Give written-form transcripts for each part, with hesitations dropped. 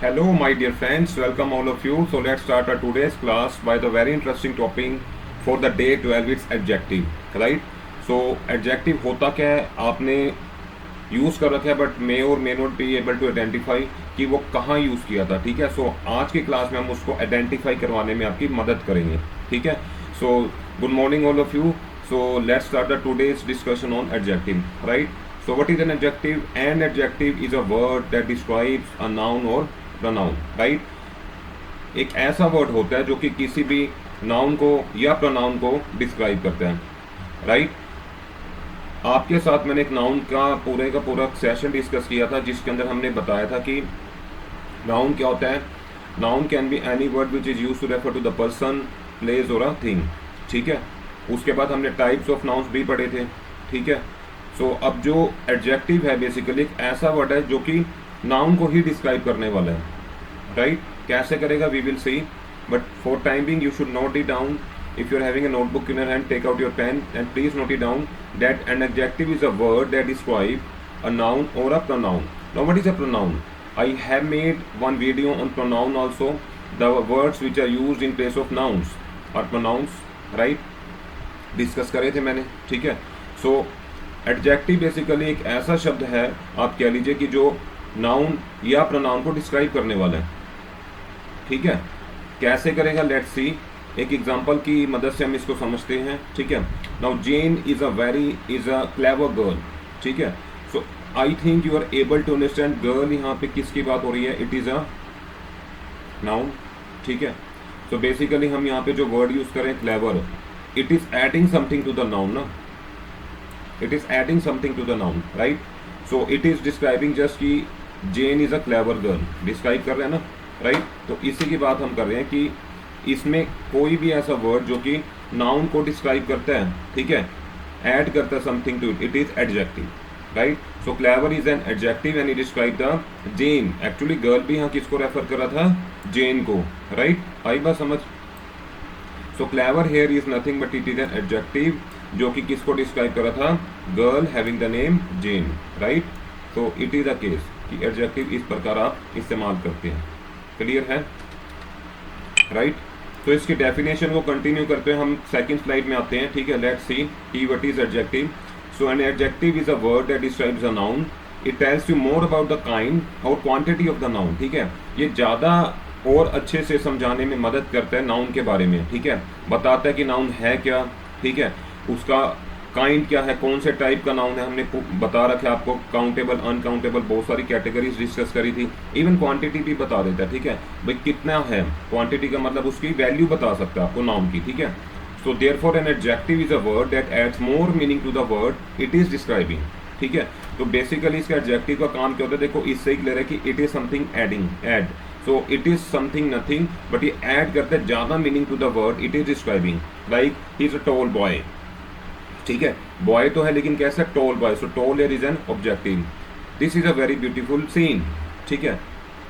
Hello, my dear friends. Welcome all of you. So let's start our today's class by the very interesting topic for the day 12. It's adjective, right? So adjective होता क्या है आपने use कर रखा है but may or may not be able to identify कि वो कहाँ यूज़ किया था, ठीक है। सो आज की क्लास में हम उसको आइडेंटिफाई करवाने में आपकी मदद करेंगे, ठीक है। So good morning all of you. So let's start the today's discussion on adjective, right. So what is an adjective? An adjective is a word that describes a noun or pronoun, right? एक ऐसा word होता है जो कि किसी भी noun को या प्रोनाउन को डिस्क्राइब करता है, राइट. आपके साथ मैंने एक नाउन का पूरा सेशन डिस्कस किया था जिसके अंदर हमने बताया था कि नाउन क्या होता है. Noun can be any word which is use to refer to the person, place और अ थिंग, ठीक है. उसके बाद हमने टाइप्स ऑफ नाउन्स भी पढ़े थे, ठीक है. सो अब जो एडजेक्टिव है बेसिकली एक ऐसा वर्ड है जो कि नाउन को ही डिस्क्राइब करने वाला है, राइट. कैसे करेगा we will see, but for time being you should note it down. If you're having a notebook in your hand, take out your pen and please note it down that an adjective is a word that describes a noun or a pronoun. Now what is a pronoun? I have made one video on pronoun also. The words which are used in place of nouns are pronouns, right? Discuss करे थे मैंने, ठीक है. सो adjective basically एक ऐसा शब्द है आप कह लीजिए कि जो नाउन या प्रोनाउन को डिस्क्राइब करने वाला है, ठीक है. कैसे करेगा लेट्स सी. एक एग्जांपल की मदद से हम इसको समझते हैं, ठीक है. Now Jane is a clever girl, ठीक है. So I think you are able to understand girl यहाँ पे किसकी बात हो रही है. इट इज अ नाउन, ठीक है. सो बेसिकली हम यहाँ पे जो वर्ड यूज करें clever, it is adding something to the noun ना. It is adding something to the noun, right. So it is describing just कि Jane is a clever girl, describe कर रहे हैं ना, राइट. तो इसी की बात हम कर रहे हैं कि इसमें कोई भी ऐसा वर्ड जो कि नाउन को डिस्क्राइब करता है, ठीक है, ऐड करता है something to it, it is adjective, right. So clever is an adjective and it describe the Jane. Actually girl भी यहाँ किसको रेफर कर रहा था, जेन को, राइट. आई बात समझ. So clever here is nothing but it is an adjective जो कि किसको डिस्क्राइब कर रहा था, girl having the name Jane, right. तो इट इज अ केस कि एडजेक्टिव इस प्रकार आप इस्तेमाल करते हैं. क्लियर है, राइट. तो इसकी डेफिनेशन को कंटिन्यू करते हैं हम सेकंड स्लाइड में आते हैं, ठीक है. लेट्स सी कि what is adjective. So N adjective is a word that describes a noun. It tells you more about the kind और क्वांटिटी ऑफ द नाउन, ठीक है. ये ज़्यादा और अच्छे से समझाने में मदद करता है नाउन के बारे में, ठीक है. बताता है कि नाउन है क्या, ठीक है, उसका काइंड क्या है, कौन से टाइप का नाउन है. हमने बता रखा है आपको काउंटेबल, अनकाउंटेबल, बहुत सारी कैटेगरीज डिस्कस करी थी. इवन क्वांटिटी भी बता देता है, ठीक है. भाई कितना है, क्वांटिटी का मतलब उसकी वैल्यू बता सकता है आपको नाउन की, ठीक है. So therefore an adjective is a word that adds more meaning to the word it is describing, ठीक है. तो बेसिकली इसका एडजेक्टिव का काम क्या होता है, देखो इससे ही क्लियर है कि it is something adding, add. So it is something nothing but ये ऐड करता है ज़्यादा meaning to the word it is describing. Like he is a tall boy, ठीक है. बॉय तो है लेकिन कैसा tall boy. So tall is an objective. This is a very beautiful scene, ठीक है.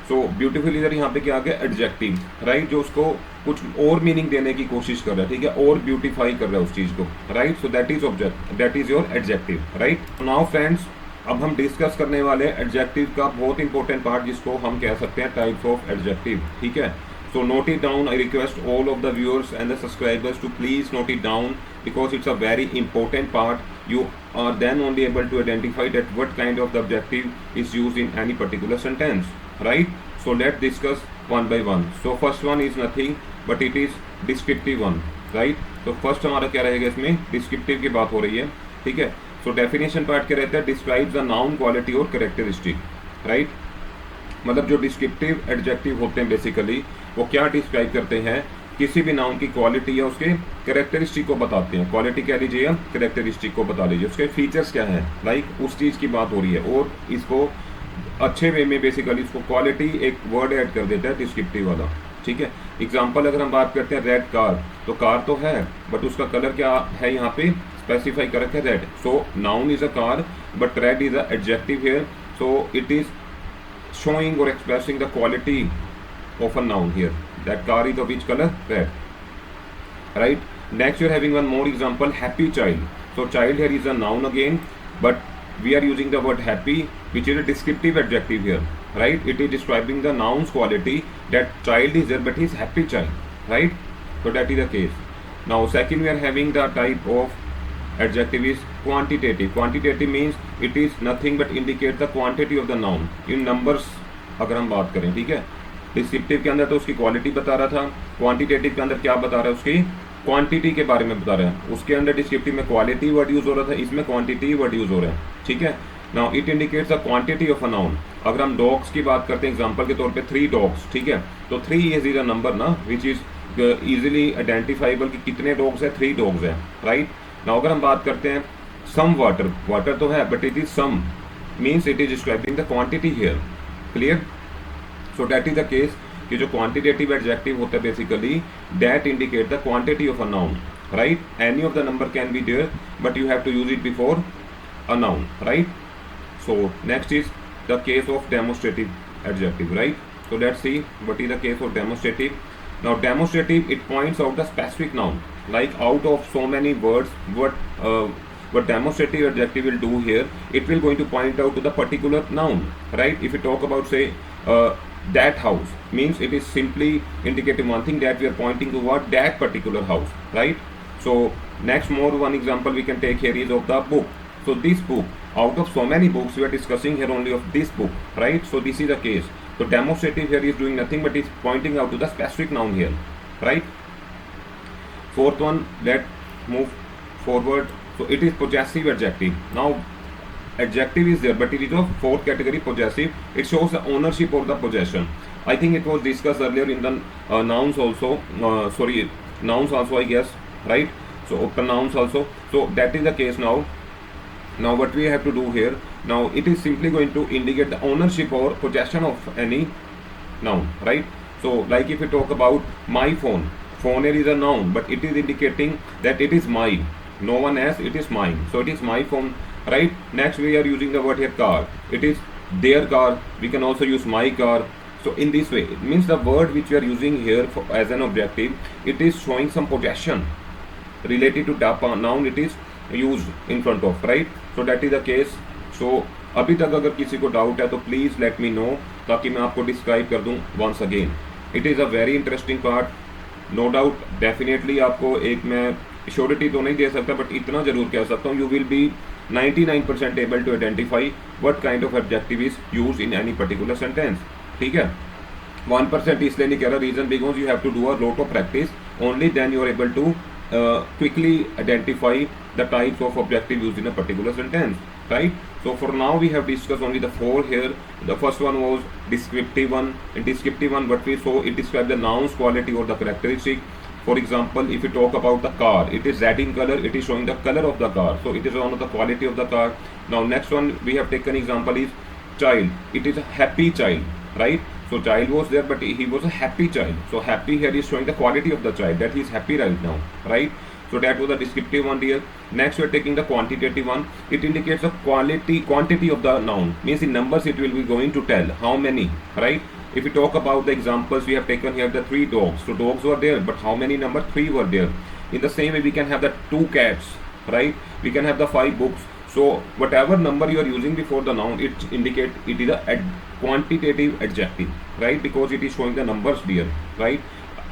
सो ब्यूटीफुल इधर यहाँ पे क्या आ गया, एडजेक्टिव, राइट, जो उसको कुछ और मीनिंग देने की कोशिश कर रहा है, ठीक है, और ब्यूटीफाई कर रहा है उस चीज को, right. So that is object, that is your adjective, right. Now friends अब हम डिस्कस करने वाले एडजेक्टिव का बहुत इंपॉर्टेंट पार्ट जिसको हम कह सकते हैं टाइप्स ऑफ एडजेक्टिव, ठीक है. So note it down. I request all of the viewers and the subscribers to please note it down because it's a very important part. You are then only able to identify that what kind of the adjective is used in any particular sentence, right? So let's discuss one by one. So first one is nothing but it is descriptive one, right? तो first हमारा क्या रहेगा इसमें, descriptive की बात हो रही है, ठीक है. So definition part क्या रहता है, describes a noun quality और characteristic, right? मतलब जो डिस्क्रिप्टिव एडजेक्टिव होते हैं बेसिकली वो क्या डिस्क्राइब करते हैं, किसी भी नाउन की क्वालिटी या उसके कैरेक्टरिस्टिक को बताते हैं. क्वालिटी कह लीजिए या कैरेक्टरिस्टिक को बता लीजिए, उसके फीचर्स क्या है, लाइक उस चीज़ की बात हो रही है. और इसको अच्छे वे में बेसिकली इसको क्वालिटी एक वर्ड ऐड कर देता है डिस्क्रिप्टिव वाला, ठीक है. एग्जाम्पल अगर हम बात करते हैं रेड कार, तो कार तो है बट उसका कलर क्या है यहाँ पे स्पेसिफाई कर रखा है, red. So noun is a car but red is a adjective here. So it is showing or expressing the quality of a noun here. That car is of which color, red, right. Next you're having one more example, happy child. So child here is a noun again but we are using the word happy which is a descriptive adjective here. right? It is describing the noun's quality, that child is there but he is happy child, right? So that is the case. Now second we are having the type of adjective is quantitative. Quantitative means it is nothing but indicate the quantity of the noun in numbers अगर हम बात करें, ठीक है. Descriptive के अंदर तो उसकी क्वालिटी बता रहा था, क्वांटिटेटिव के अंदर क्या बता रहा है, उसकी क्वांटिटी के बारे में बता रहा है. उसके अंदर डिस्क्रिप्टिव में क्वालिटी वर्ड यूज हो रहा था, इसमें क्वांटिटी वर्ड यूज हो रहा है, ठीक है. Now it indicates the quantity of a noun. अगर हम डॉग्स की बात करते हैं एग्जांपल के तौर पे 3 डॉग्स, ठीक है, तो 3 इज अ नंबर ना विच इज इजीली आइडेंटिफाइबल कि कितने डॉग्स है, 3 डॉग्स है, राइट. नाउ अगर हम बात करते हैं सम वाटर, वाटर तो है but it is some means it is describing the quantity here, clear. So that is the case कि जो क्वांटिटेटिव एडजेक्टिव होता है basically that indicate the quantity of a noun, right. Any of the number can be there but you have to use it before a noun, right. So next is the case of demonstrative adjective, right? So let's see what is the case of demonstrative. Now demonstrative, it points out the specific noun, like out of so many words what demonstrative adjective will do here, it will going to point out to the particular noun, right? If you talk about say that house means it is simply indicating one thing, that we are pointing to what, that particular house, right? So next more one example we can take here is of the book. So this book, out of so many books we are discussing here only of this book, right? So this is the case. So demonstrative here is doing nothing but is pointing out to the specific noun here, right? Fourth one, let's move forward. So it is possessive adjective. Now adjective is there but it is of fourth category, possessive. It shows the ownership of the possession. I think it was discussed earlier in the nouns also, nouns also I guess, right? So pronouns also. So that is the case now. Now what we have to do here, now it is simply going to indicate the ownership or possession of any noun, right? So like if we talk about my phone, phone here is a noun but it is indicating that it is mine, no one else, it is mine, so it is my phone, right? Next we are using the word here car, it is their car, we can also use my car. So in this way it means the word which we are using here for, as an objective, it is showing some possession related to that noun it is used in front of, right? So that is the case. So अभी तक अगर किसी को doubt है तो please let me know, ताकि मैं आपको डिस्क्राइब कर दूं once again. It is a very interesting part, no doubt. Definitely आपको एक मैं श्योरिटी तो नहीं दे सकता बट इतना जरूर कह सकता हूँ, you will be 99% able to identify what kind of adjective is use in any particular sentence, ठीक है. 1% इसलिए नहीं कह रहा, reason because you have to do a lot of practice, only then you are able to quickly identify the types of objective used in a particular sentence, right? So for now we have discussed only the 4 here. The first one was descriptive one. In descriptive one what we saw, it describes the noun's quality or the characteristic. For example, if you talk about the car, it is red in color, it is showing the color of the car, so it is one of the quality of the car. Now next one we have taken example is child, it is a happy child, right? So child was there but he was a happy child, so happy here is showing the quality of the child, that he is happy right now, right? So that was the descriptive one here. Next we are taking the quantitative one. It indicates the quantity of the noun, means in numbers it will be going to tell how many, right? If we talk about the examples we have taken here, the 3 dogs, so dogs were there but how many number, 3 were there. In the same way we can have the 2 cats, right? We can have the 5 books. So whatever number you are using before the noun, it indicates it is a quantitative adjective, right? Because it is showing the numbers there, right?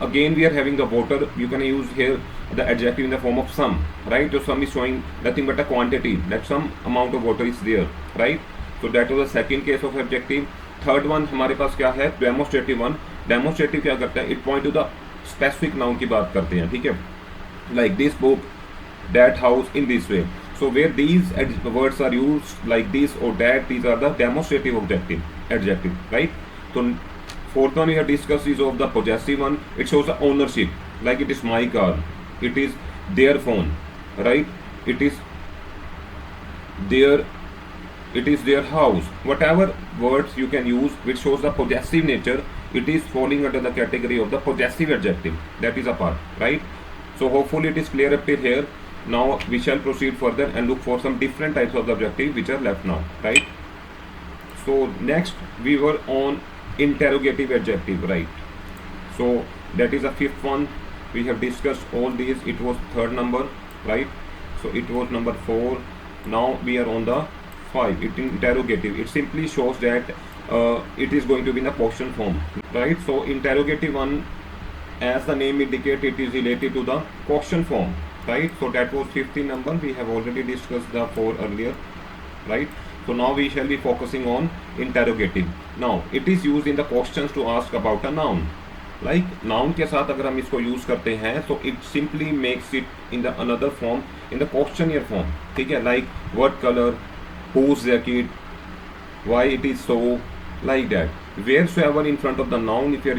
Again we are having the water, you can use here the adjective in the form of some, right? So some is showing nothing but a quantity, that some amount of water is there, right? So that was the second case of adjective. Third one हमारे पास क्या है, demonstrative one. Demonstrative क्या करता है, it point to the specific noun की बात करते हैं, ठीक है. Like this book, that house, in this way. So where these words are used like this or that, these are the demonstrative adjective, right? So fourth one we have discussed is of the possessive one. It shows the ownership, like it is my car, it is their phone, right? It is their house. Whatever words you can use which shows the possessive nature, it is falling under the category of the possessive adjective. That is a part, right? So hopefully it is clear up till here. Now we shall proceed further and look for some different types of the adjective which are left now, right? So next we were on interrogative adjective, right? So that is the 5th one. We have discussed all these, it was 3rd number, right? So it was number 4. Now we are on the 5. It interrogative, it simply shows that it is going to be in the question form, right? So interrogative one, as the name indicates, it is related to the question form, right? So that was 15 number. We have already discussed the 4 earlier, right? So now we shall be focusing on interrogative. Now it is used in the questions to ask about a noun. Like noun के साथ अगर हम इसको use करते हैं तो it simply makes it in the another form, in the questionnaire form, ठीक है? Like what color, whose jacket, why it is so, like that. Wheresoever in front of the noun, if you are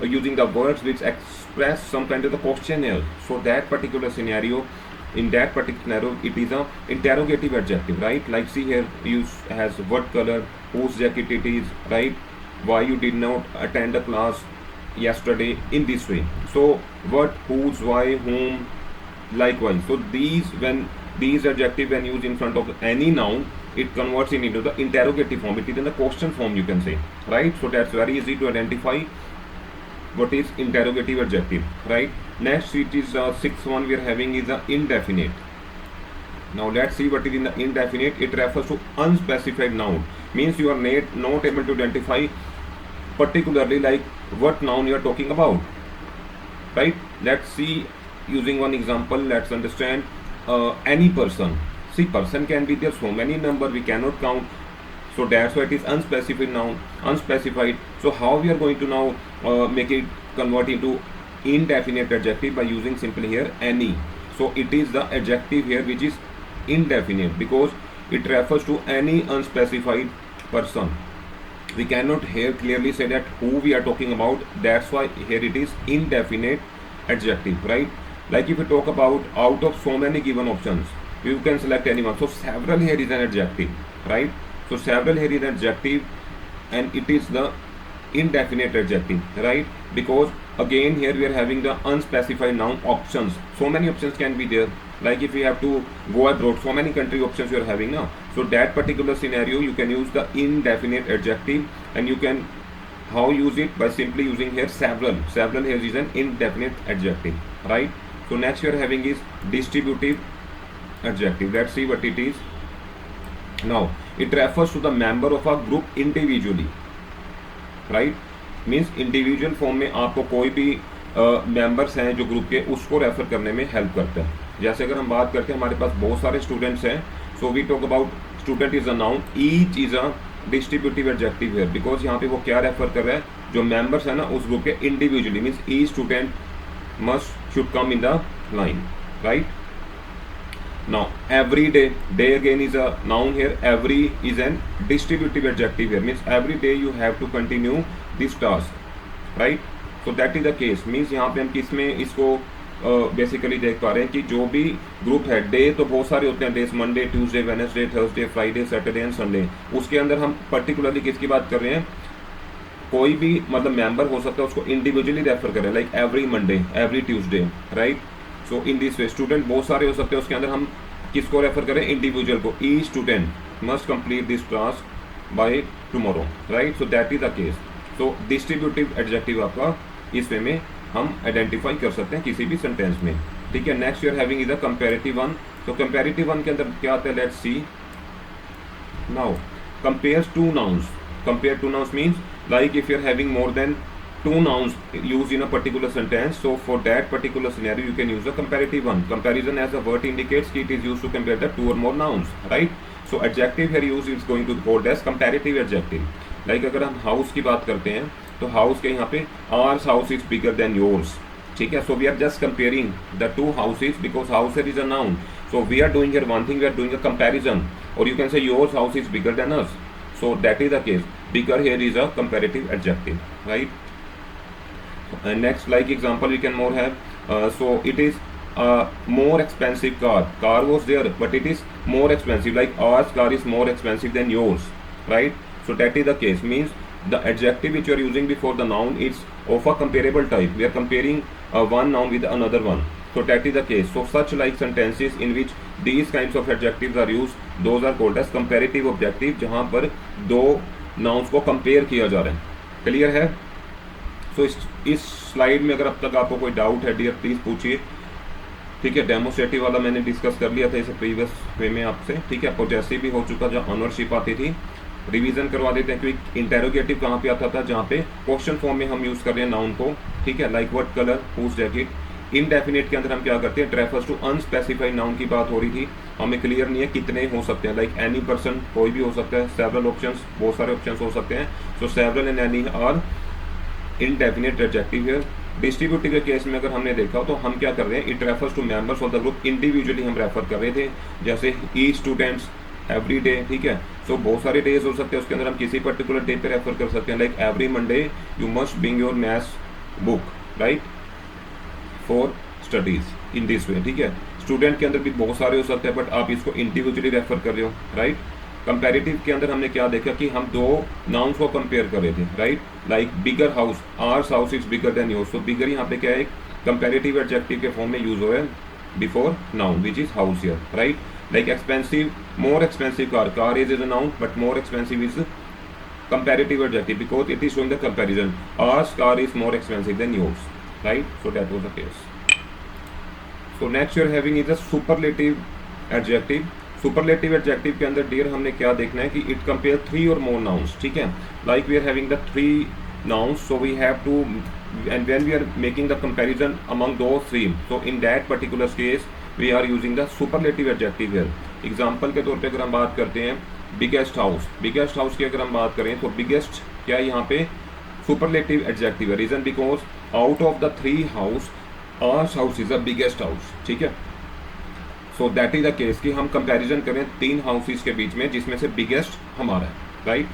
using the words which express some kind of the questionnaire, so that particular scenario, in that particular scenario, it is a interrogative adjective, right? Like see here, use has what color, whose jacket it is, right? Why you did not attend the class yesterday, in this way. So what, whose, why, whom, likewise. So these adjective when used in front of any noun, it converts into the interrogative form. It is in the question form, you can say, right? So that's very easy to identify what is interrogative adjective, right? Next, it is sixth one we are having is the indefinite. Now let's see what is in the indefinite. It refers to unspecified noun, means you are not able to identify particularly like what noun you are talking about, right? Let's see, using one example, let's understand any person. See, person can be there so many number we cannot count, so that's why it is unspecified. So how we are going to now make it convert into indefinite adjective? By using simply here any. So it is the adjective here which is indefinite because it refers to any unspecified person. We cannot here clearly say that who we are talking about, that's why here it is indefinite adjective, right? Like if you talk about out of so many given options, you can select anyone. So several here is an adjective, right? So several here is an adjective and it is the indefinite adjective, right? Because again here we are having the unspecified noun options. So many options can be there. Like if you have to go abroad, so many country options you are having now. So that particular scenario you can use the indefinite adjective, and you can how use it? By simply using here several here is an indefinite adjective, right? So next we are having is distributive adjective. Let's see what it is. Now it refers to the member of a group individually, right? Means individual form में आपको कोई भी members हैं जो group के, उसको refer करने में हेल्प करता है. जैसे अगर हम बात करते हैं हमारे पास बहुत सारे स्टूडेंट्स हैं, so we talk about student is a noun, each is a distributive adjective है, बिकॉज यहाँ पे वो क्या रेफर कर रहा है, जो मेंबर्स है ना उस ग्रुप के individually, means each student must should come in the line, right. Now every day again is a noun here. Every is an distributive adjective here, means every day you have to continue this task, right? So that is the case, means यहाँ पे हम किस में इसको basically देख पा रहे हैं कि जो भी ग्रुप है, डे तो बहुत सारे होते हैं, days Monday, Tuesday, Wednesday, Thursday, Friday, Saturday and Sunday. उसके अंदर हम पर्टिकुलरली किसकी बात कर रहे हैं, कोई भी मतलब मेंबर हो सकता है, उसको इंडिविजुअली रेफर करें, like every Monday, every Tuesday, right. So in this way student बहुत सारे हो सकते हैं, उसके अंदर हम किसको रेफर करें, इंडिविजुअल को. Each student must complete this task by tomorrow, right. So that is the case. So distributive adjective आपका इस वे में हम आइडेंटिफाई कर सकते हैं किसी भी सेंटेंस में, ठीक है. Next you're having is the comparative one. तो कंपेरेटिव वन के अंदर क्या आता है, let's see. Now compares to nouns. Compare to nouns means like if you are having more than two nouns used in a particular sentence, so for that particular scenario you can use the comparative one. Comparison, as the word indicates, it is used to compare the two or more nouns, right? So adjective here used is going to be called as comparative adjective. Like अगर हम house की बात करते हैं तो house के यहाँ पे ours house is bigger than yours, ठीक है. So we are just comparing the two houses because house here is a noun. So we are doing here one thing, we are doing a comparison, or you can say yours house is bigger than us. So that is the case. Bigger here is a comparative adjective, right? And next, like example, we can more have. So it is more expensive car. Car was there, but it is more expensive. Like ours car is more expensive than yours, right? So that is the case. Means the adjective which you are using before the noun is of a comparable type. We are comparing one noun with another one. So that is the case. So such like sentences in which these kinds of adjectives are used, those are called as comparative adjective, जहाँ पर दो nouns को compare किया जा रहा है. Clear है? सो इस स्लाइड में अगर अब तक आपको कोई डाउट है डियर प्लीज़ पूछिए, ठीक है. डेमोस्ट्रेटिव वाला मैंने डिस्कस कर लिया था इसे प्रीवियस वे में आपसे, ठीक है. पोजेसिव भी हो चुका, जब ऑनरशिप आती थी रिवीजन करवा देते हैं कि इंटेरोगेटिव कहाँ पे आता था, जहाँ पे क्वेश्चन फॉर्म में हम यूज़ कर रहे हैं नाउन को, ठीक है, like what colour, whose jacket. Indefinite के अंदर हम क्या करते हैं, it refers to unspecified noun की बात हो रही थी, हमें क्लियर नहीं है कितने हो सकते हैं, लाइक एनी पर्सन, कोई भी हो सकता है, सेवरल ऑप्शंस, बहुत सारे ऑप्शंस हो सकते हैं। So several and any are indefinite adjective है। डिस्ट्रीब्यूटिव के केस में अगर हमने देखा तो हम क्या कर रहे हैं, it refers to members of the group, individually हम रेफर कर रहे थे, जैसे ई स्टूडेंट्स, एवरी डे, ठीक है। सो बहुत सारे डेज हो सकते हैं, उसके अंदर हम किसी पर्टिकुलर डे पे रेफर कर सकते हैं, like every Monday you must bring your maths book, right, for studies in this वे, ठीक है। स्टूडेंट के अंदर भी बहुत सारे हो सकते हैं, बट आप इसको इंडिविजुअली रेफर कर रहे हो, राइट। कंपैरेटिव के अंदर हमने क्या देखा कि हम दो नाउन्स को कंपेयर कर रहे थे, right, like bigger house, ours house is bigger than yours. तो बिगर यहाँ पे क्या है, कंपैरेटिव एडजेक्टिव के फॉर्म में यूज हो है before noun which is house here, right. Like expensive, more expensive car, car is a noun but more expensive is comparative adjective because it is showing the comparison. Ours car is more expensive than yours, right? So that was the case. So next you are having is a superlative adjective. Superlative adjective के अंदर dear हमने क्या देखना है कि it compare three or more nouns, ठीक है। Like we are having the three nouns, so we have to, and when we are making the comparison among those three, so in that particular case we are using the superlative adjective here. Example के तौर पे अगर हम बात करते हैं biggest house, biggest house की अगर हम बात करें तो बिगेस्ट क्या है यहाँ पे, सुपरलेटिव एडजेक्टिव है। Reason because out of the three house ours house is the biggest house, ठीक है। So that is the case कि हम कंपैरिजन करें तीन हाउसेस के बीच में जिसमें से बिगेस्ट हमारा है, right.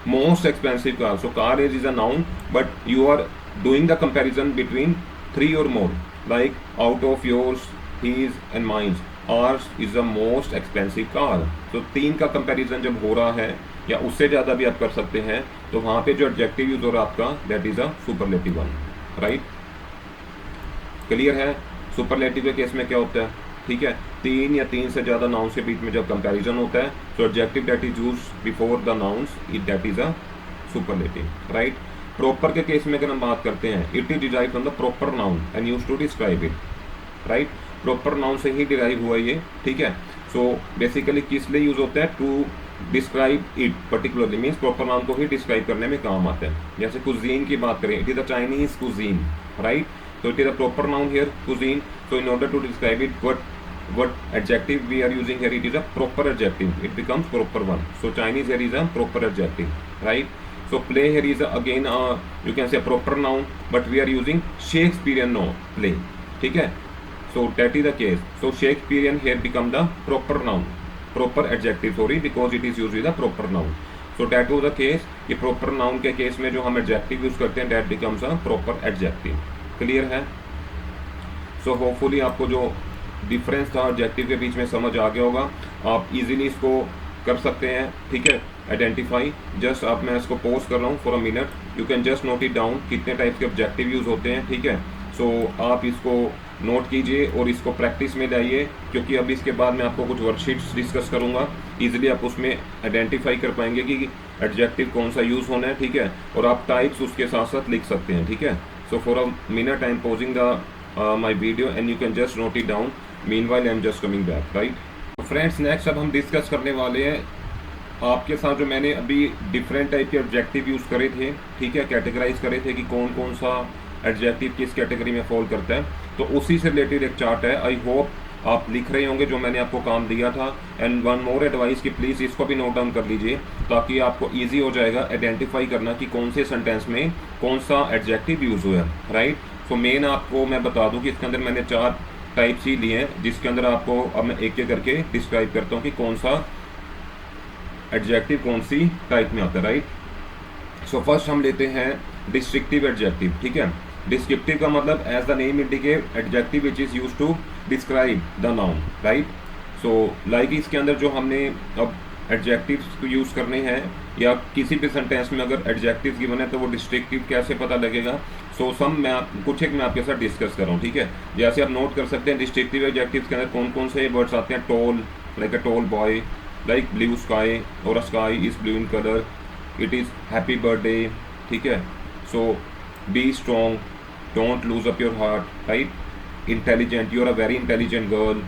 Most expensive car, so car is a noun but you are doing the comparison between three और more, like out of yours, his and mines, ours is the most expensive car. तो तीन का comparison जब हो रहा है या उससे ज़्यादा भी आप कर सकते हैं, तो वहाँ पे जो एडजेक्टिव यूज हो रहा है आपका, that is a superlative one, right. Clear है। सुपरलेटिव के केस में क्या होता है, ठीक है, तीन या तीन से ज़्यादा नाउन्स के बीच में जब कंपैरिजन होता है, तो adjective that is use before the nouns, it that is a superlative, right. Proper के केस में अगर हम बात करते हैं, it is derive from the proper noun and use to describe it, right. Proper noun से ही डिराइव हुआ ये, ठीक है। सो बेसिकली किस लिए यूज होता है, to describe it particularly, means proper noun को ही डिस्क्राइब करने में काम आता है। जैसे कुजीन की बात करें, it is the Chinese cuisine, right. So it is a proper noun here, cuisine. So in order to describe it, what adjective we are using here, it is a proper adjective. It becomes proper one. So Chinese here is a proper adjective, right? So play here is again you can say a proper noun, but we are using Shakespearean noun, play. ठीक है? So that is the case. So Shakespearean here become the proper noun, proper adjective. Sorry, because it is used with a proper noun. So that was the case. ये proper noun के case में जो हम adjective use करते हैं, that becomes a proper adjective. Clear है। So hopefully आपको जो डिफरेंस था एडजेक्टिव के बीच में समझ आ गया होगा, आप इजीली इसको कर सकते हैं, ठीक है, आइडेंटिफाई। जस्ट आप, मैं इसको पोज कर रहा हूँ for a minute, you can just note it down कितने टाइप के ऑब्जेक्टिव यूज होते हैं, ठीक है। सो आप इसको नोट कीजिए और इसको प्रैक्टिस में लाइए, क्योंकि अब इसके बाद मैं आपको कुछ वर्कशीट्स डिस्कस करूंगा, इजीली आप उसमें आइडेंटिफाई कर पाएंगे कि एडजेक्टिव कौन सा यूज होना है, ठीक है, और आप टाइप्स उसके साथ साथ लिख सकते हैं, ठीक है। So for a minute I am pausing the my video and you can just note it down. Meanwhile I am just coming back, right? So friends, next अब हम डिस्कस करने वाले हैं आपके साथ जो मैंने अभी डिफरेंट टाइप के एडजेक्टिव यूज़ करे थे, ठीक है, कैटेगराइज करे थे कि कौन कौन सा एडजेक्टिव किस कैटेगरी में फॉल करता है, तो उसी से रिलेटेड एक चार्ट है। आई होप आप लिख रहे होंगे जो मैंने आपको काम दिया था। एंड वन मोर एडवाइस कि प्लीज़ इसको भी नोट डाउन कर लीजिए, ताकि आपको इजी हो जाएगा आइडेंटिफाई करना कि कौन से सेंटेंस में कौन सा एडजेक्टिव यूज़ हुआ है, राइट। सो मेन आपको मैं बता दूं कि इसके अंदर मैंने 4 टाइप्स ही लिए हैं, जिसके अंदर आपको अब मैं एक एक करके डिस्क्राइब करता हूँ कि कौन सा एडजेक्टिव कौन सी टाइप में आता है, राइट। सो फर्स्ट हम लेते हैं डिस्क्रिप्टिव एडजेक्टिव, ठीक है। डिस्क्रिप्टिव का मतलब as the name indicate adjective which is use to describe the noun, right. So like इसके अंदर जो हमने अब एडजेक्टिव्स यूज़ करने हैं या किसी भी सेंटेंस में अगर एडजेक्टिव गिवन है तो वो डिस्क्रिप्टिव कैसे पता लगेगा। सो मैं आपके साथ डिस्कस कर रहा हूँ, ठीक है। जैसे आप नोट कर सकते हैं डिस्क्रिप्टिव एडजेक्टिव्स के अंदर कौन कौन से वर्ड्स आते हैं। Tall, like a tall boy, like blue sky, और a sky is blue in colour, it is happy birthday, ठीक है। So be strong, don't lose up your heart, right. Intelligent, you are a very intelligent girl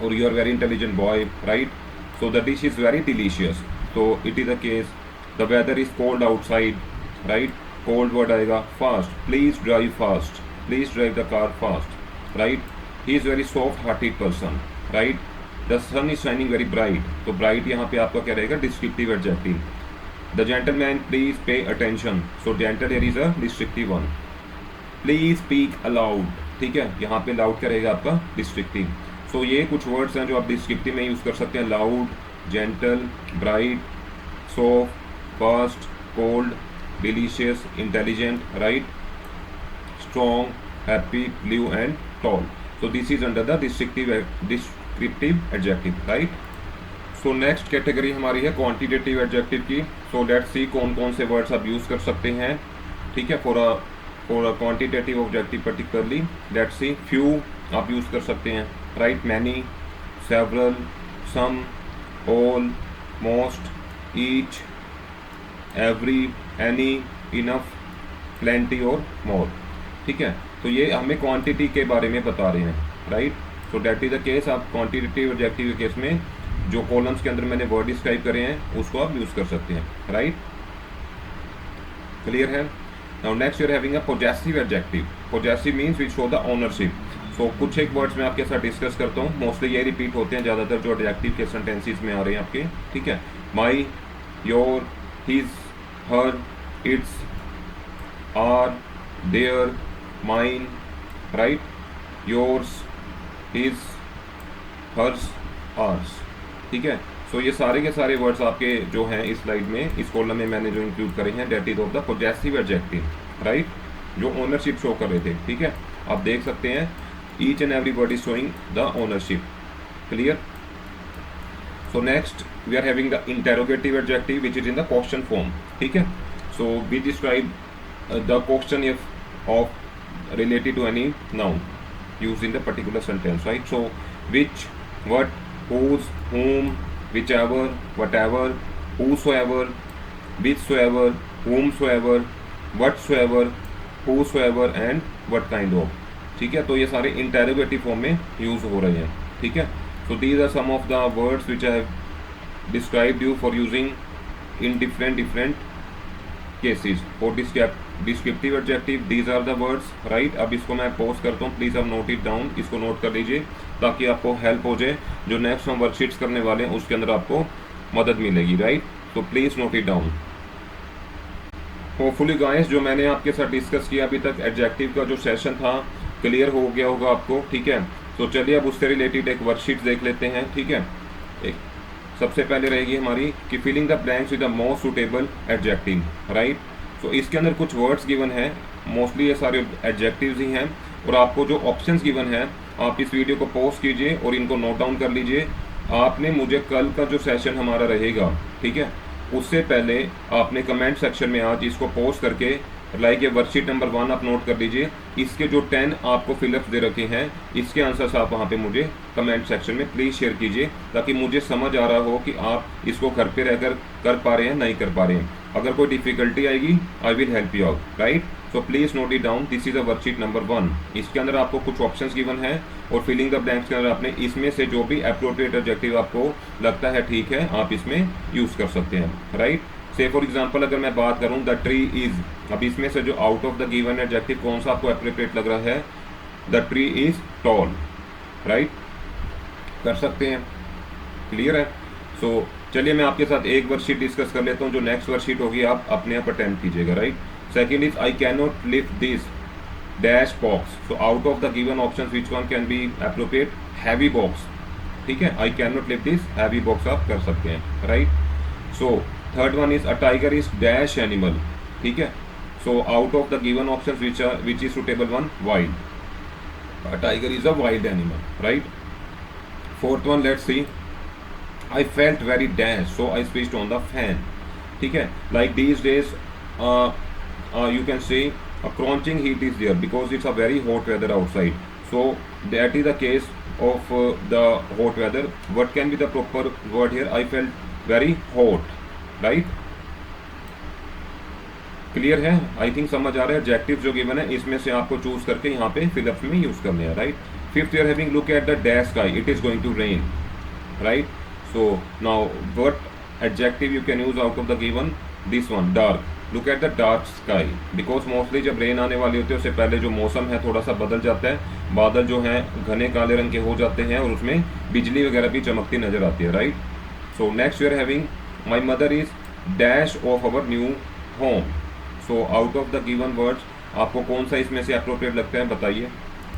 और you are very intelligent boy, right. So the dish is very delicious. so it is the case. The weather is cold outside, right? Cold word आएगा. Fast, please drive fast, please drive the car fast, right? He is very soft hearted person, right? The sun is shining very bright, तो bright यहाँ पे आपका क्या रहेगा? Descriptive adjective. The gentleman, please pay attention, so gentle here is a descriptive one. Please speak aloud, ठीक है, यहाँ पे loud क्या रहेगा आपका? Descriptive. So ये कुछ words हैं जो आप descriptive में यूज़ कर सकते हैं. loud, gentle, bright, soft, fast, cold, delicious, intelligent, right? Strong, happy, blue and tall. So this is under the descriptive adjective, right? So next category हमारी है क्वांटिटेटिव एडजेक्टिव की. So let's see कौन कौन से words आप use कर सकते हैं, ठीक है, for a quantitative objective particularly. Let's see. Few आप यूज़ कर सकते हैं, right? Many, several, some, all, most, each, every, any, enough, plenty और मोर, ठीक है. तो ये हमें क्वांटिटी के बारे में बता रहे हैं, right? So that is the case. आप क्वांटिटेटिव एडजेक्टिव के केस में जो कॉलम्स के अंदर मैंने वर्ड डिस्क्राइब करे हैं उसको आप यूज़ कर सकते हैं, राइट? क्लियर है? Now next you're having a possessive adjective. Possessive means which show the ownership. So कुछ एक वर्ड्स मैं आपके साथ डिस्कस करता हूँ. मोस्टली ये रिपीट होते हैं ज़्यादातर जो एडजेक्टिव के सेंटेंसेस में आ रहे हैं आपके, ठीक है. My, your, his, her, its, our, their, mine, right? Yours, his, hers, ours, ठीक है. सो ये सारे के सारे वर्ड्स आपके जो हैं इस स्लाइड में, इस कॉलम में मैंने जो इंक्लूड करे हैं, that is of the possessive adjective, right? जो ओनरशिप शो कर रहे थे, ठीक है. आप देख सकते हैं each and every word is showing the ownership. Clear? So next we are having the interrogative adjective which is in the question form, ठीक है. So we describe the question of related to any noun used in the particular sentence, right? So which, what, whose, whom, whichever, whatever, whosoever, whichsoever, whomsoever, whatsoever, whosoever and what kind of, ठीक है. तो ये सारे interrogative form में use हो रहे हैं, ठीक है. So these are some of the words which I have described you for using in different cases. For descriptive adjective these are the words, right? अब इसको मैं पोस्ट करता हूँ, प्लीज़ आप नोट इट डाउन. इसको नोट कर लीजिए ताकि आपको हेल्प हो जाए. जो नेक्स्ट हम वर्कशीट्स करने वाले हैं उसके अंदर आपको मदद मिलेगी, राइट? तो please note it down. Hopefully guys जो मैंने आपके साथ डिस्कस किया अभी तक एडजेक्टिव का जो सेशन था क्लियर हो गया होगा आपको, ठीक है. तो चलिए अब उससे रिलेटेड एक वर्कशीट देख लेते हैं, ठीक है. एक सबसे पहले रहेगी हमारी कि filling the blanks with the most suitable adjective, right? तो इसके अंदर कुछ वर्ड्स गिवन है, मोस्टली ये सारे एडजेक्टिव्स ही हैं. और आपको जो ऑप्शंस गिवन है आप इस वीडियो को पॉज कीजिए और इनको नोट डाउन कर लीजिए. आपने मुझे कल का जो सेशन हमारा रहेगा, ठीक है, उससे पहले आपने कमेंट सेक्शन में आज इसको पोस्ट करके लाइक ये वर्कशीट नंबर 1 आप नोट कर लीजिए. इसके जो 10 आपको फिलअप्स दे रखे हैं इसके आंसर्स आप वहाँ पे मुझे कमेंट सेक्शन में प्लीज़ शेयर कीजिए ताकि मुझे समझ आ रहा हो कि आप इसको घर पे रहकर कर पा रहे हैं नहीं कर पा रहे हैं. अगर कोई डिफिकल्टी आएगी I will help you out, right? So please note it down. This is a worksheet number 1. इसके अंदर आपको कुछ ऑप्शंस गिवन है और फिलिंग द ब्लैंक्स के अंदर आपने इसमें से जो भी एप्रोप्रिएट एडजेक्टिव आपको लगता है ठीक है आप इसमें यूज़ कर सकते हैं, राइट? से फॉर एग्जांपल अगर मैं बात करूं द ट्री इज, अब इसमें से जो out of the given adjective कौन सा आपको एप्रोप्रिएट लग रहा है? The tree is tall, right? कर सकते हैं. क्लियर है? सो चलिए मैं आपके साथ एक वर्कशीट डिस्कस कर लेता हूं. जो नेक्स्ट वर्कशीट होगी आप अपने आप अटेम्प्ट कीजिएगा, right? Second is I can not lift this dash box. So out of the given option which one can be appropriate? Heavy box, ठीक है. I can not lift this heavy box आप कर सकते हैं, right? So third one is a tiger is dash animal, ठीक है. सो out of the given option which is suitable one? Wild. A tiger is a wild animal, right? Fourth one let's see. I felt very dash, so I switched on the fan. ठीक है. Like these days, you can say a crunching heat is there because it's a very hot weather outside. So that is the case of the hot weather. What can be the proper word here? I felt very hot, right? Clear है? I think समझ आ रहा है. Adjective जो given है इसमें से आपको choose करके यहाँ पे फिलअप में यूज करने हैं, right? Fifth you're having look at the dash sky, it is going to rain, right? So now what adjective you can use out of the given this one, dark, look at the dark sky, because mostly जब rain आने वाली होती है उससे पहले जो मौसम है थोड़ा सा बदल जाता है, बादल जो हैं घने काले रंग के हो जाते हैं और उसमें बिजली वगैरह भी चमकती नजर आती है, right. So next we are having my mother is dash of our new home. So out of the given words आपको कौन सा इसमें से अप्रोप्रिएट लगता है बताइए,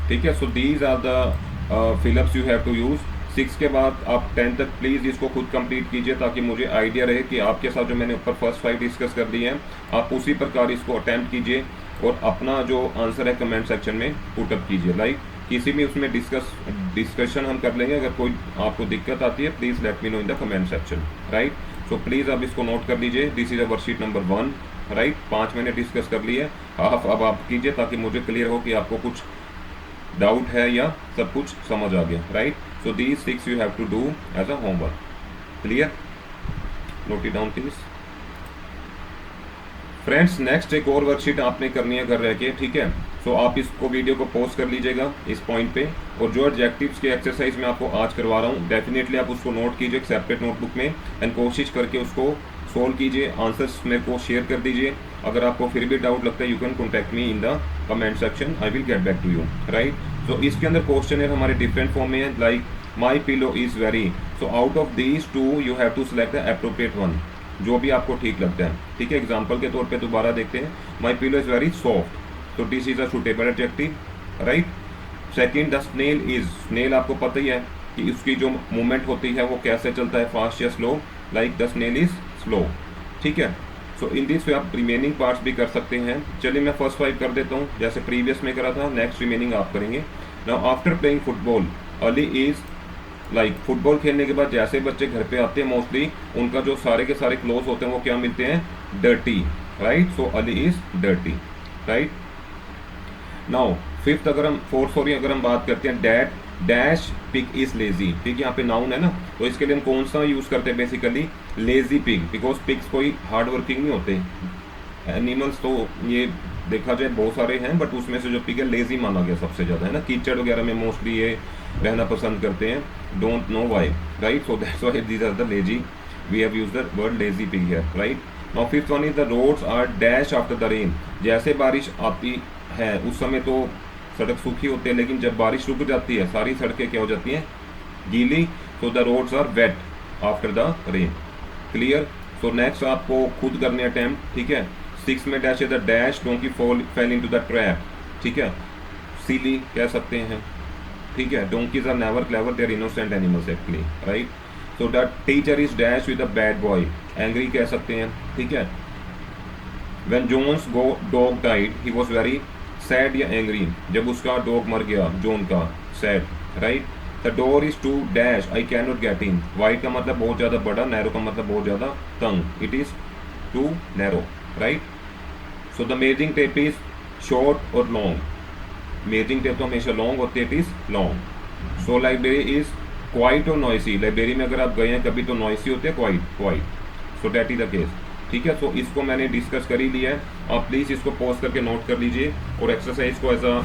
ठीक है। So these are the fill ups you have to use. 6 के बाद आप 10 तक प्लीज़ इसको खुद कंप्लीट कीजिए ताकि मुझे आइडिया रहे कि आपके साथ जो मैंने ऊपर फर्स्ट 5 डिस्कस कर दिए हैं आप उसी प्रकार इसको अटैम्प्ट कीजिए और अपना जो आंसर है कमेंट सेक्शन में पुटअप कीजिए। लाइक किसी भी उसमें डिस्कशन हम कर लेंगे, अगर कोई आपको दिक्कत आती है please let me know in the comment section, right. So please आप इसको नोट कर लीजिए, this is a worksheet number 1, right. 5 मैंने डिस्कस कर लिए, हाफ अब आप कीजिए ताकि मुझे क्लियर हो कि आपको कुछ डाउट है या सब कुछ समझ आ गया, right. So these 6 you have to do as a homework, clear, note it down please. Friends next एक और वर्कशीट आपने करनी है घर रह के, ठीक है। सो आप इसको वीडियो को पॉज कर लीजिएगा इस पॉइंट पे, और जो एडजेक्टिव्स के एक्सरसाइज मैं आपको आज करवा रहा हूँ डेफिनेटली आप उसको नोट कीजिए एक सेपरेट नोटबुक में एंड कोशिश करके उसको सोल्व कीजिए, आंसर्स मेरे को शेयर कर दीजिए। अगर आपको फिर भी डाउट लगता है you can contact me in the comment section, I will get back to you, right. So इसके अंदर क्वेश्चन हमारे डिफरेंट फॉर्म में है, like my pillow is very, so out of these 2 you have to select the appropriate one, जो भी आपको ठीक लगता है, ठीक है। एग्जाम्पल के तौर पे दोबारा देखते हैं, my pillow is very soft, तो this is a suitable adjective, right. Second the snail is, snail आपको पता ही है कि उसकी जो मूवमेंट होती है वो कैसे चलता है, फास्ट या slow, like the snail is slow, ठीक है। सो इन दिस वे आप रिमेनिंग पार्ट्स भी कर सकते हैं। चलिए मैं फर्स्ट 5 कर देता हूँ जैसे प्रीवियस में करा था, नेक्स्ट रिमेनिंग आप करेंगे। Now after playing football Ali is, like football खेलने के बाद जैसे बच्चे घर पे आते हैं मोस्टली उनका जो सारे के सारे क्लोथ होते हैं वो क्या मिलते हैं, dirty, right. So Ali is dirty, right. Now fifth अगर हम अगर हम बात करते हैं that dash pig is lazy, pig यहाँ पे नाउन है ना, तो इसके लिए हम कौन सा यूज करते हैं basically, lazy pig, because pigs कोई हार्ड वर्किंग नहीं होते एनिमल्स, तो ये देखा जाए बहुत सारे हैं बट उसमें से जो पिग है लेजी माना गया सबसे ज्यादा, है ना। कीचड़ वगैरह में मोस्टली ये रहना पसंद करते हैं, don't know why, right. So that's why these are the lazy, we have used the word lazy pig here, right. Now fifth one is the roads are dash after the rain, जैसे बारिश आती है उस समय तो सड़क सूखी होती है, लेकिन जब बारिश रुक जाती है सारी सड़कें क्या हो जाती हैं, गीली, so the roads are wet after the rain, clear. So next आपको खुद करने अटेम्प्ट, ठीक है। 6 में डैश है the dash donkey fell into the trap, ठीक है, सीली कह सकते हैं, ठीक है। Donkeys are never clever, they are innocent animals actually, right. So the teacher is dash with a bad boy, angry कह सकते हैं, ठीक है। When John's dog died he was very sad या एंग्री, जब उसका डॉग मर गया जोन का, sad, right. The door is too dash I can not get in, wide का मतलब बहुत ज्यादा बड़ा, नैरो का मतलब बहुत ज्यादा तंग, it is too narrow, right. So the measuring tape is short और लॉन्ग, मेजरिंग टेप तो हमेशा लॉन्ग होती है, it is long. So library is quiet और नॉइसी, लाइब्रेरी में अगर आप गए हैं कभी तो नॉइसी होते हैं, quite, so that is the case, ठीक है। सो इसको मैंने डिस्कस कर ही लिया है, आप प्लीज़ इसको पॉज करके नोट कर लीजिए और एक्सरसाइज को as a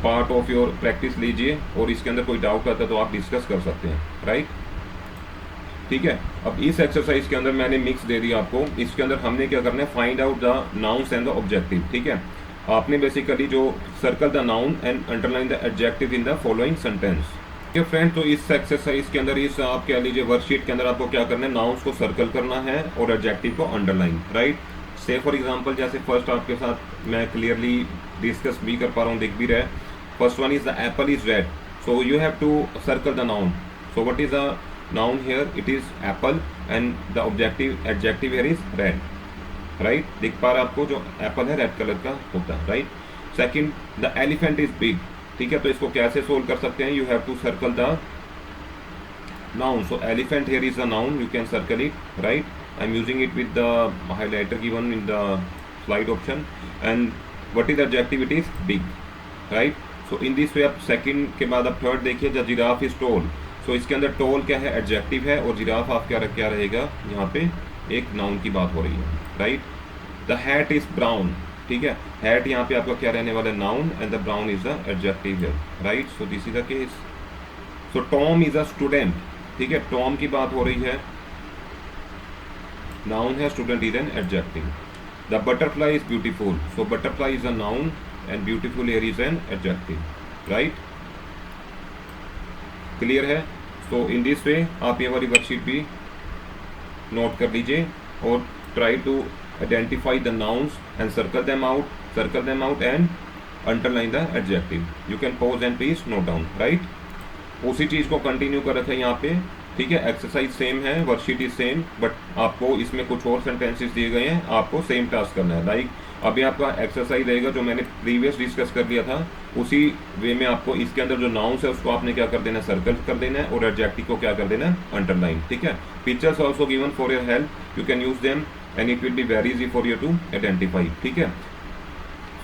part of your practice लीजिए, और इसके अंदर कोई डाउट आता है तो आप डिस्कस कर सकते हैं, राइट, ठीक है। अब इस एक्सरसाइज के अंदर मैंने मिक्स दे दिया आपको, इसके अंदर हमने क्या करना है, find out the nouns and the objective, ठीक है। आपने बेसिकली जो circle the noun and underline the adjective in the following sentence, ठीक है फ्रेंड। तो इस एक्सरसाइज के अंदर, इस आप कह लीजिए वर्कशीट के अंदर आपको क्या करना है, नाउन्स को सर्कल करना है और एडजेक्टिव को अंडरलाइन, राइट। से फॉर एग्जांपल जैसे फर्स्ट आपके साथ मैं क्लियरली डिस्कस भी कर पा रहा हूँ, दिख भी रहा है। First one is the apple is red, so you have to circle the noun, so what is the noun here, it is apple and the objective adjective here is red, right. दिख पा रहा है आपको, जो Apple है red colour का होता है, right. Second the elephant is big, ठीक है। तो इसको कैसे सोल्व कर सकते हैं, you have to circle the noun, so elephant here is the noun, you can circle it, right. I am using it with the highlighter given in the slide option, and what is adjective, it is big, right. So in this way आप second के बाद आप third देखिए, the giraffe is toll, सो इसके अंदर toll क्या है, adjective है, और जिराफ आप क्या रहेगा, यहाँ पे एक नाउन की बात हो रही है, right. The hat is brown, ठीक है, हैट यहाँ पे आपका क्या रहने वाला है, noun, and the brown is the adjective है, right. So this is the case. So Tom is a student, ठीक है, टॉम की बात हो रही है, Noun है, student is an adjective. The butterfly is beautiful. So butterfly is a noun and beautiful here is an adjective. Right? Clear है? So in this way आप ये वाली वर्कशीट भी नोट कर लीजिए और try to identify the nouns and circle them out and underline the adjective. You can pause and please note down. Right? उसी चीज़ को कंटिन्यू कर रखा है यहाँ पे, ठीक है। एक्सरसाइज सेम है, वर्कशीट इज सेम, बट आपको इसमें कुछ और सेंटेंसेस दिए गए हैं, आपको सेम टास्क करना है। लाइक अभी आपका एक्सरसाइज रहेगा जो मैंने प्रीवियस डिस्कस कर लिया था, उसी वे में आपको इसके अंदर जो नाउंस है उसको आपने क्या कर देना है, सर्कल कर देना है, और एडजेक्टिव को क्या कर देना है, अंडरलाइन, ठीक है। Pictures also given for your help, you can use them and it will be very easy for you to identify, ठीक है।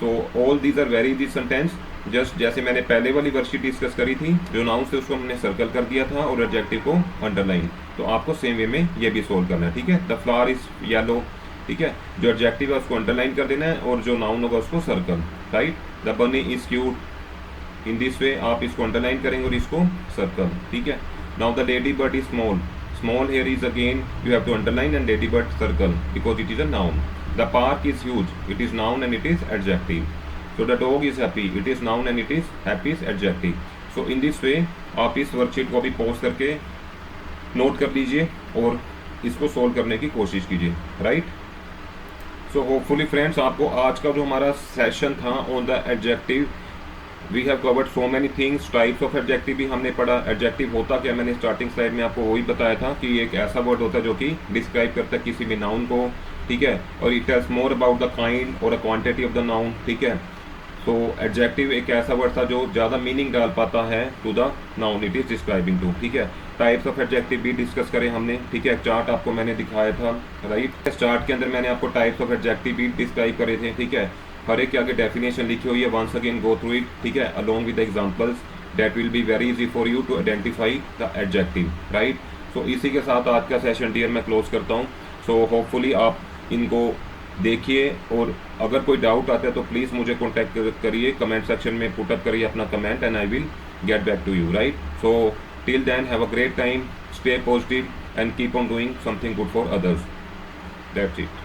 So all these are very easy sentence. Just जैसे मैंने पहले वाली वर्कशीट डिस्कस करी थी, जो नाउन से उसको हमने सर्कल कर दिया था और एडजेक्टिव को अंडरलाइन, तो आपको सेम वे में ये भी सोल्व करना है, ठीक है। द फ्लावर इज येलो, ठीक है, जो एडजेक्टिव है उसको अंडरलाइन कर देना है और जो नाउन होगा उसको circle, right. The bunny is cute, in this way आप इसको अंडरलाइन करेंगे और इसको सर्कल, ठीक है। Now the lady bird is small, small here is again you have to underline and lady bird circle because it is a noun. The park is huge, it is noun and it is adjective. So the dog is happy, it is noun and it is happy is adjective. So in this way आप इस worksheet को भी pause करके note कर लीजिए और इसको solve करने की कोशिश कीजिए, राइट। सो होपफुली फ्रेंड्स आपको आज का जो हमारा सेशन था on the adjective, we have covered so many things. Types of adjective भी हमने पढ़ा। एडजेक्टिव होता क्या, मैंने स्टार्टिंग स्लाइड में आपको वही बताया था कि एक ऐसा वर्ड होता है जो कि डिस्क्राइब करता है किसी भी नाउन को, ठीक है, और it has more about the kind और a quantity of the noun, ठीक है। तो एडजेक्टिव एक ऐसा वर्ड था जो ज़्यादा मीनिंग डाल पाता है to the noun it is describing to, ठीक है। टाइप्स ऑफ एडजेक्टिव भी डिस्कस करें हमने, ठीक है। चार्ट आपको मैंने दिखाया था, राइट। चार्ट के अंदर मैंने आपको टाइप्स ऑफ एडजेक्टिव भी डिस्क्राइब करे थे, ठीक है। हर एक के आगे डेफिनेशन लिखी हुई है, once again go through it, ठीक है, along with examples, that will be very easy for you to identify the adjective, right. So इसी के साथ आज का सेशन डियर मैं क्लोज करता हूँ। सो होपफुली आप इनको देखिए और अगर कोई डाउट आता है तो प्लीज़ मुझे कॉन्टैक्ट करिए, कमेंट सेक्शन में पुट अप करिए अपना comment and I will get back to you, right. So till then have a great time, stay positive and keep on doing something good for others, that's it.